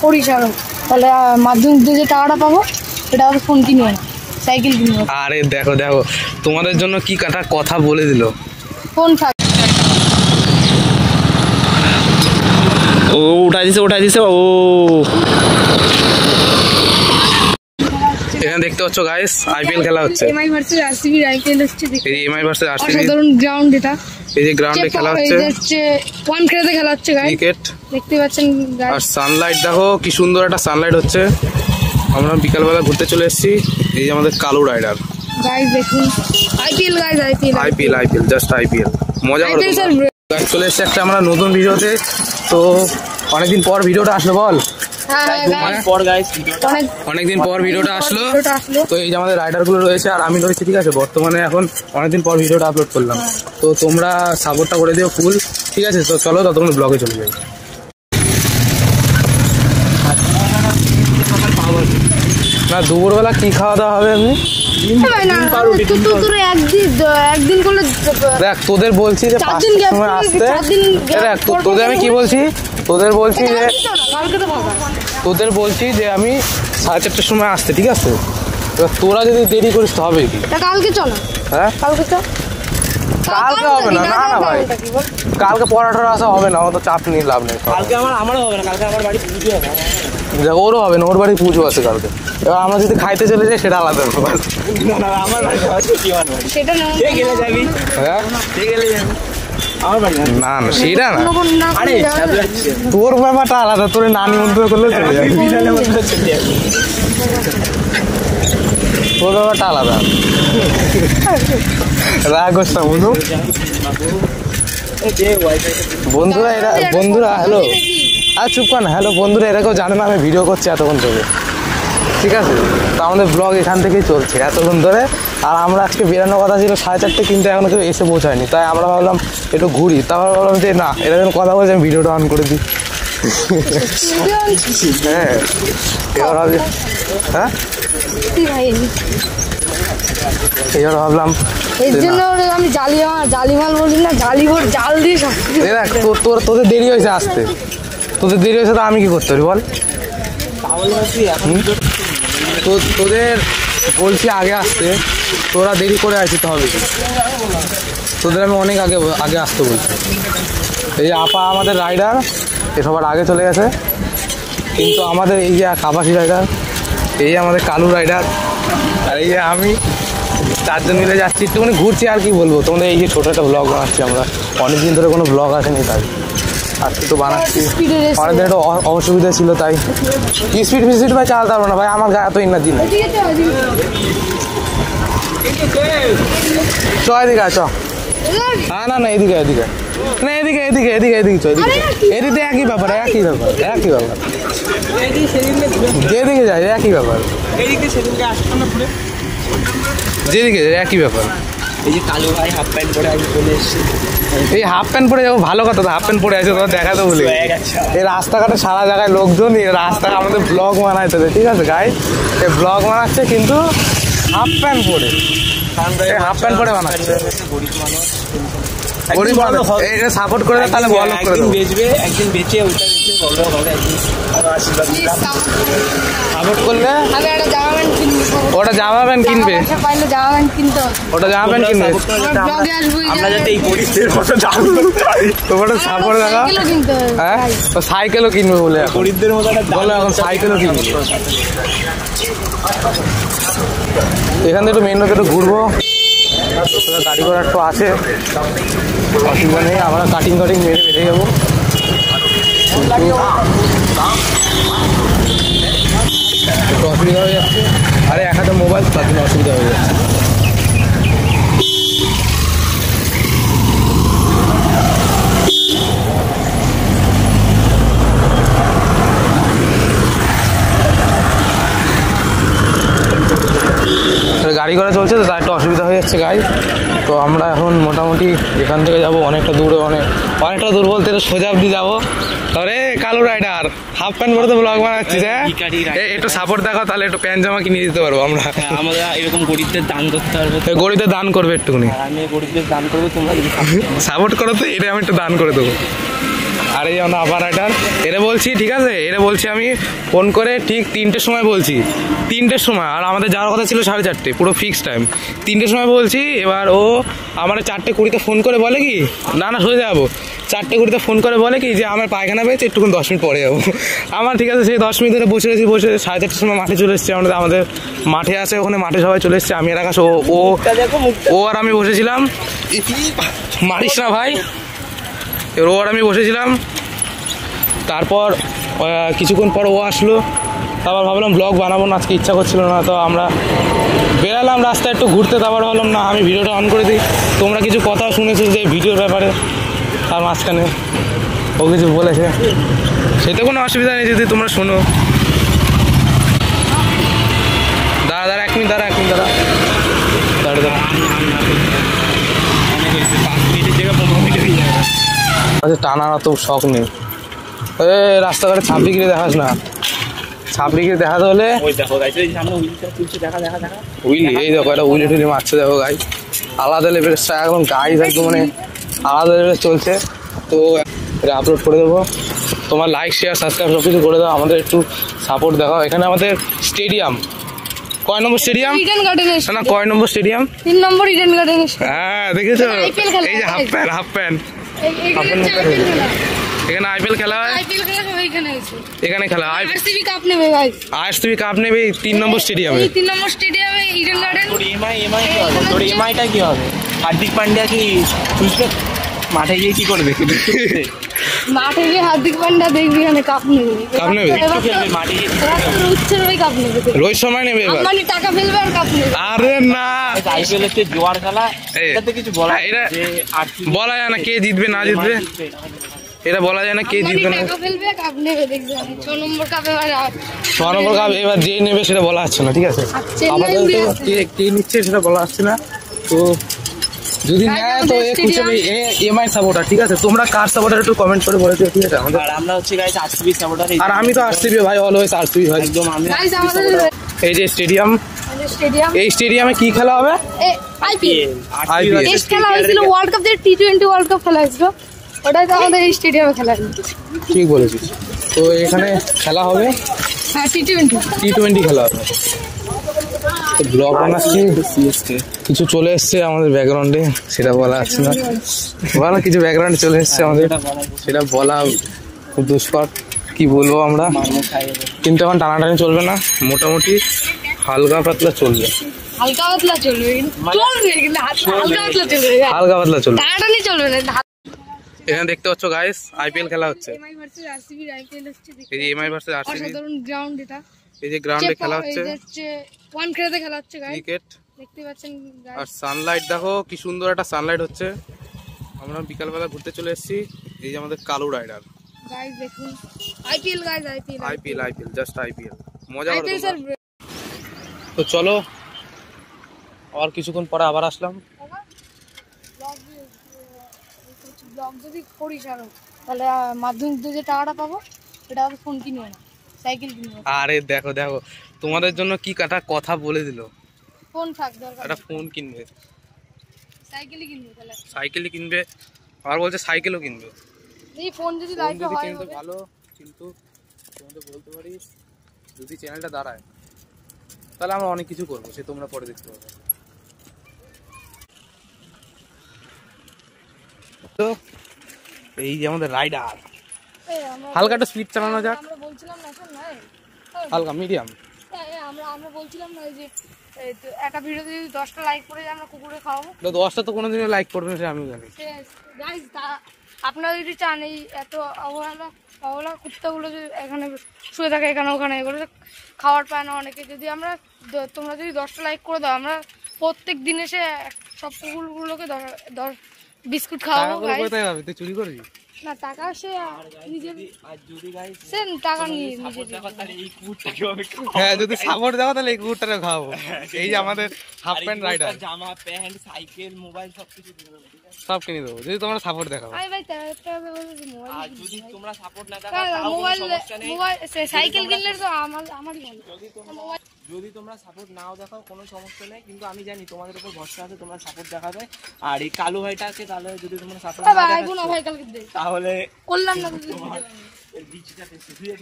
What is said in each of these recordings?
পড়িস আরো, তাহলে মাধ্যমিক দিয়ে যে টাকাটা পাবো সেটা হয়তো ফোন কিনবো না, সাইকেল কিনবো। আরে দেখো দেখো তোমাদের জন্য কি কথা বলে দিল। ফোন থাক। ও উঠাই দিছে ও। এখানে দেখতে পাচ্ছ গাইস আইপিএল খেলা হচ্ছে। এমআই ভার্সেস আরসিবি আইপিএল হচ্ছে। এই এমআই ভার্সেস আরসিবি সাধারণ গ্রাউন্ড এটা। এই যে গ্রাউন্ডে খেলা হচ্ছে। এই হচ্ছে ওয়ান খেলাতে খেলা হচ্ছে গাইস। ক্রিকেট দেখতে পাচ্ছেন গাইস। আর সানলাইট দেখো কি সুন্দর একটা সানলাইট হচ্ছে। আমরা বিকালবেলা ঘুরতে চলে এসেছি। এই যে আমাদের কালু রাইডার গাইস দেখুন IPL guys IPL just IPL মজা করো। গাইস চলে এসেছে একটা আমরা নতুন ভিডিওতে। তো অনেকদিন পর ভিডিওটা আসলো বল। অনেকদিন পর ভিডিওটা আসলো। তো এই যে আমাদের রাইডার গুলো রয়েছে আর আমি রয়েছি, ঠিক আছে। বর্তমানে এখন অনেকদিন পর ভিডিওটা আপলোড করলাম। তো তোমরা সাপোর্টটা করে দিও ফুল, ঠিক আছে। তো চলো ততক্ষণ ব্লগে চলে যাই। না দুপুরবেলা কি খাওয়া দাওয়া হবে? আমি একদিন করলে দেখ তোদের বলছি যে 5টার সময় আসতে। দেখ তোদের আমি কি বলছি, তোদের বলছি যে আমি 4:30টার সময় আসতে, ঠিক আছে। তোরা যদি দেরি করিস তো হবে কি? কালকে চলো। হ্যাঁ কালকে হবে না। না না ভাই কালকে পড়াটা আসা হবে না, অত চাপ নিয়ে লাভ নেই। কালকে আমারও হবে না, কালকে আমার বাড়ি পুজো হবে। দেখ ওরও হবে না, ওর বাড়ি পুজো আছে কালকে। এবার আমরা যদি খাইতে চলে যাই সেটা আলাদা ব্যাপার। না না সেটা না, তোর ব্যাপারটা আলাদা। তোর নানি মন্ত্র করলে চলে যাবে, তোর ব্যাপারটা আলাদা। রাগ করছ না বন্ধু। বন্ধুরা হ্যালো, আর চুপ কর না। হ্যালো বন্ধুরা, এরা কেউ জানে না আমি ভিডিও করছি এতক্ষণ ধরে, ঠিক আছে। তো আমাদের ব্লগ এখান থেকেই চলছে এতক্ষণ ধরে। আর আমরা আজকে বেরানোর কথা ছিল 4:30, কিন্তু এখনো কেউ এসে পৌঁছায়নি। তাই আমরা ভাবলাম একটু ঘুরি। তারপর ভাবলাম যে না, এরা যখন কথা বলছে আমি ভিডিওটা অন করে দিই। হ্যাঁ এবার ভাবছি, হ্যাঁ এবার ভাবলাম আমি জালিমাল বলি না, জাল দিয়ে তোদের দেরি হয়েছে আসতে। তোদের দেরি হয়েছে তো আমি কি করতে পারি বল? তোদের বলছি আগে আসতে, তোরা দেরি করে আসতে হবে কি? তোদের আমি অনেক আগে আসতে বলছি। এই যে আপা আমাদের রাইডার, এ সবার আগে চলে গেছে। কিন্তু আমাদের এই যে কাবাসি রাইডার, এই আমাদের কালু রাইডার, আর এই যে আমি, 4 জন মিলে যাচ্ছি। একটুখানি ঘুরছি আর কি বলবো তোমাদের। এই যে ছোটো একটা ব্লগ বানাচ্ছি আমরা, অনেকদিন ধরে কোনো ব্লগ আসেনি, তাই আজকে তো বানাচ্ছি। অনেকদিন একটু অসুবিধা ছিল, তাই স্পিড ভাই চালাতে পারবো না ভাই, আমার গায়ে এত এনার্জি নেই। চ এদিকে চ। হ্যাঁ না এদিকে না এদিকে চ। এদিকে একই ব্যাপার যেদিকে যাই একই ব্যাপার, যেদিকে একই ব্যাপার। এই যে কালো ভাই হাফ প্যান্ট পরে আমি চলে এসেছি। এই হাফ প্যান্ট পরে যাবো, ভালো কথা। তো হাফ প্যান্ট পরে আছে, তোমার দেখাতে বলে। এই রাস্তাঘাটে সারা জায়গায় লোকজন, এই রাস্তায় আমাদের ব্লগ বানাইতে, ঠিক আছে গাইস। এই ব্লগ বানাচ্ছে কিন্তু হাফ প্যান্ট পরে, হাফ প্যান্ট পরে বানাচ্ছে। গরিব মানুষ এটা সাপোর্ট করে তাহলে বলো করে দেবো। বেচবে একদিন, বেচে ওটা বেচে বড় হবে একদিন। সাপোর্ট করলে ওটা জামা প্যান্ট কিনবে, ওটা জামা প্যান্ট কিনবে। আমরা যাতে এই গরিবদের মতো দাম তোমার সাপোর্ট দেখা। হ্যাঁ সাইকেলও কিনবে বলে, গরিবদের মতো বলো এখন সাইকেলও কিনবে। এখান থেকে একটু মেন রোডে একটু ঘুরবো, গাড়ি ঘোড়া একটু আছে, অসুবিধা নেই। আমরা কাটিং মেরে বেঁধে যাবো। একটু অসুবিধা হয়ে যাচ্ছে, আরে এক হাতে মোবাইল, তার জন্য অসুবিধা হয়ে যাচ্ছে। গাড়ি ঘোড়া চলছে তো, তার একটু অসুবিধা হয়ে যাচ্ছে গাড়ি। তো আমরা এখন মোটামুটি এখান থেকে যাবো অনেকটা দূরে, অনেকটা দূর বলতে সোজা অব্দি যাবো। তাহলে কালু রাইডার হাফ প্যান্ট পরে তো ব্লগ বানাচ্ছি, একটু সাপোর্ট দেখাও, তাহলে একটু প্যান্ট জামা কিনে দিতে পারবো আমরা। আমাদের এরকম গরিবদের দান করতে পারবো, গরিবদের দান করবে একটুখানি। আমি গরিবদের দান করবো, তোমরা সাপোর্ট করো তো, এটা আমি একটু দান করে দেবো। আর এই যেমন আপার রাইডার, এরা বলছি ঠিক আছে, এরা বলছি আমি ফোন করে ঠিক 3টের সময় বলছি, 3টের সময়, আর আমাদের যাওয়ার কথা ছিল 4:30, পুরো ফিক্সড টাইম 3টের সময় বলছি। এবার ও আমার 4:20 ফোন করে বলে কি, না সোজা যাবো, 4:20 ফোন করে বলে কি যে আমার পায়খানা পেয়েছে, একটুক্ষণ 10 মিনিট পরে যাবো। আমার ঠিক আছে, সেই 10 মিনিট ধরে বসে 4:30টার সময় মাঠে চলে এসেছি। আমাদের মাঠে আছে, ওখানে মাঠে সবাই চলে এসেছে। আমি আর আকাশ, ও আর আমি বসেছিলাম, মারিস না ভাই, এবার ও আর আমি বসেছিলাম। তারপর কিছুক্ষণ পর ও আসলো, তারপর ভাবলাম ব্লগ বানাবো না, আজকে ইচ্ছা করছিল না, তো আমরা বেরালাম রাস্তায় একটু ঘুরতে। তারপর ভাবলাম না, আমি ভিডিওটা অন করে দিই। তোমরা কিছু কথা শুনেছো যে ভিডিওর ব্যাপারে, তার মাঝখানে ও কিছু বলেছে, সেটা কোনো অসুবিধা নেই যদি তোমরা শোনো। দাঁড়া 1 মিনিট, দাঁড়া আচ্ছা, টানার অত শখ নেই। রাস্তাঘাটে ছাপড়ি গিয়ে দেখাস না, ছাপড়ি গিয়ে দেখাতে হলে উইলি, এই দেখো একটা উইলি টুইলি মারছে, দেখো গাই আলাদা লেভেলের, একদম গাইজ একদম মানে আলাদা লেভেলের চলছে। তো এটা আপলোড করে দেবো, তোমার লাইক শেয়ার সাবস্ক্রাইব সব কিছু করে দাও, আমাদের একটু সাপোর্ট দেখাও। এখানে আমাদের স্টেডিয়াম, কয় নম্বর স্টেডিয়াম না, কয় নম্বর স্টেডিয়াম? 3 নম্বর ইডেন গার্ডেন। হ্যাঁ দেখেছো, এই যে হাফ প্যান্ট এখানে আইপিএল খেলা হয়, এখানে খেলা হয়, আরসিবি কাপ নেবে ভাই, আরসিবি কাপ নেবে 3 নম্বর স্টেডিয়ামে, 3 নম্বর স্টেডিয়ামে ইডেন গার্ডেন। তোর এমআইটা কি হবে? হার্দিক পান্ডিয়া কি মাঠে গিয়ে কি করবে? মাঠে গিয়ে হার্দিক পান্ডিয়া দেখবি এখানে কাপ নেবে, মাঠে গিয়ে কাপ নেবে, রোহিত শর্মা নেবে এবার, মানে টাকা ফেলবে আর কাপ নেবে। আরে না, আইপিএল হচ্ছে জোয়ার খেলা, এটাতে কিছু বলা বলা যায় না কে জিতবে না জিতবে, এটা বলা যায় না কে জিতবে না। 6 নম্বর কাপ এবার যে নেবে সেটা বলা যাচ্ছে না, ঠিক আছে? আপাতত কে নিচ্ছে সেটা বলা যাচ্ছে না। তো যদি নেয় তো এমআই সাপোর্টার, ঠিক আছে? তোমরা কার সাপোর্টার একটু কমেন্ট করে বলে দিও, ঠিক আছে? আমরা হচ্ছে গাইস আরসিবি সাপোর্টার, আর আমি তো আরসিবি ভাই, অলওয়েজ আরসিবি ভাই একদম। এই যে স্টেডিয়াম, এই স্টেডিয়ামে কি খেলা হবে? আইপিএল টেস্ট খেলা হয়েছিল, ওয়ার্ল্ড কাপ দিয়ে টি20 ওয়ার্ল্ড কাপ খেলা হয়েছিল, ওটাই তো আমাদের এই স্টেডিয়ামে খেলা হয়েছিল। ঠিক বলেছিস। তো এখানে খেলা হবে, হ্যাঁ টি20 খেলা হবে। তো ব্লগ বানাচ্ছি, কিছু চলে এসছে আমাদের ব্যাকগ্রাউন্ডে, সেটা বলা যাচ্ছে না, বলা কিছু ব্যাকগ্রাউন্ডে চলে এসছে আমাদের, সেটা বলা খুব দুষ্কর, কি বলবো আমরা। কিন্তু এখন টানাটানি চলবে না, মোটামুটি হালকা পাতলা চলবে, হালকা পাতলা চলবে, হালকা পাতলা চলবে, টানাটানি চলবে না। এখানে দেখতে পাচ্ছ গাইস, আইপিএল খেলা হচ্ছে, এমআই ভার্সেস আরসিবি আইপিএল হচ্ছে, এই যে এমআই ভার্সেস আরসিবি, অসাধারণ গ্রাউন্ড এটা, এই যে গ্রাউন্ডে খেলা হচ্ছে, ওয়ান ক্রেতে খেলা হচ্ছে গাইস, ক্রিকেট দেখতে পাচ্ছেন গাইস। আর সানলাইট দেখো কি সুন্দর একটা সানলাইট হচ্ছে। আমরা বিকালবেলা ঘুরতে চলে এসেছি, এই যে আমাদের কালু রাইডার গাইস, দেখুন IPL guys, IPL just IPL, মজা আইপিএল করো স্যার। তো চলো, আর কিছুক্ষণ পরে আবার আসলাম। ব্লগ যদি করিস আরো, তাহলে মাধ্যমিক দিয়ে যে টাকাটা পাবো সেটা আমি ফোন কিনবো না, সাইকেল কিনবো। আরে দেখো দেখো, তোমাদের জন্য কি কাটা কথা বলে দিল, ফোন থাক দরকার, একটা ফোন কিনবে, সাইকেলই কিনবো, তাহলে সাইকেলই কিনবে, আর বলছে সাইকেলও কিনবে। এই ফোন যদি লাইফে হয় কিনতে ভালো, কিন্তু তোমাদের বলতে পারি যদি চ্যানেলটা দাঁড়ায় তাহলে আমরা অনেক কিছু করবো, সে তোমরা পরে দেখতে পাবে। তো এই যে আমাদের রাইডার, হালকা একটা স্পিড চালানো যাক, আমরা বলছিলাম না, শোন না, হালকা মিডিয়াম, আমরা বলছিলাম না যে একটা ভিডিওতে যদি 10টা লাইক করে আমরা কুকুরে খাওয়াবো, 10টা তো কোনোদিনও লাইক করবে না, সে আমিও জানি। গাইস, আপনারা যদি চান এই এত অবহেলা কুত্তাগুলো যদি এখানে শুয়ে থাকে, এখানে ওখানে, এগুলো খাওয়ার পায় না অনেকে, যদি তোমরা যদি 10টা লাইক করে দাও, আমরা প্রত্যেক দিন এসে সব কুকুরগুলোকে 10 বিস্কুট খাওয়াবো। তুই চুরি করবি না, টাকা সে নিজে, সে টাকা নিয়ে হ্যাঁ, যদি সাপোর্ট দাও তাহলে এই কুকুরটাকে খাওয়াবো। এই যে আমাদের হাফ প্যান্ট রাইডার, জামা প্যান্ট সাইকেল মোবাইল সবকিছু সব কিনে দেবো যদি তোমরা সাপোর্ট দেখাবো। আর যদি তোমরা সাপোর্ট না দেখাও, মোবাইল সাইকেল কিনলে তো আমারই ভালো। যদি তোমরা সাপোর্ট নাও দেখাও কোনো সমস্যা নেই, কিন্তু আমি জানি তোমাদের উপর ভরসা আছে, তোমরা সাপোর্ট দেখাবে। আর এই কালু ভাইটাকে তাহলে যদি তোমরা সাপোর্ট না ভাই দেখাও ভাই কালকে দে তাহলে করলাম না যদি বিচিটা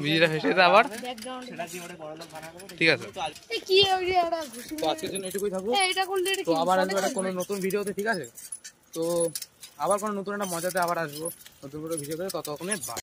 বিজিটা ফেসে যেতে আবার। ব্যাকগ্রাউন্ড সেটা দিয়ে ওটা বড় লোক বানাবো। ঠিক আছে, এই কি ওই যে একটা ঘুষি তো আজকের জন্য এটুকুই থাকবো। এটা করলে এটা তো কি আবার আসবো একটা কোনো নতুন ভিডিওতে, ঠিক আছে? তো আবার কোনো নতুন একটা মজাতে আবার আসবো নতুন করে ভিডিও করে, ততক্ষণে বাই।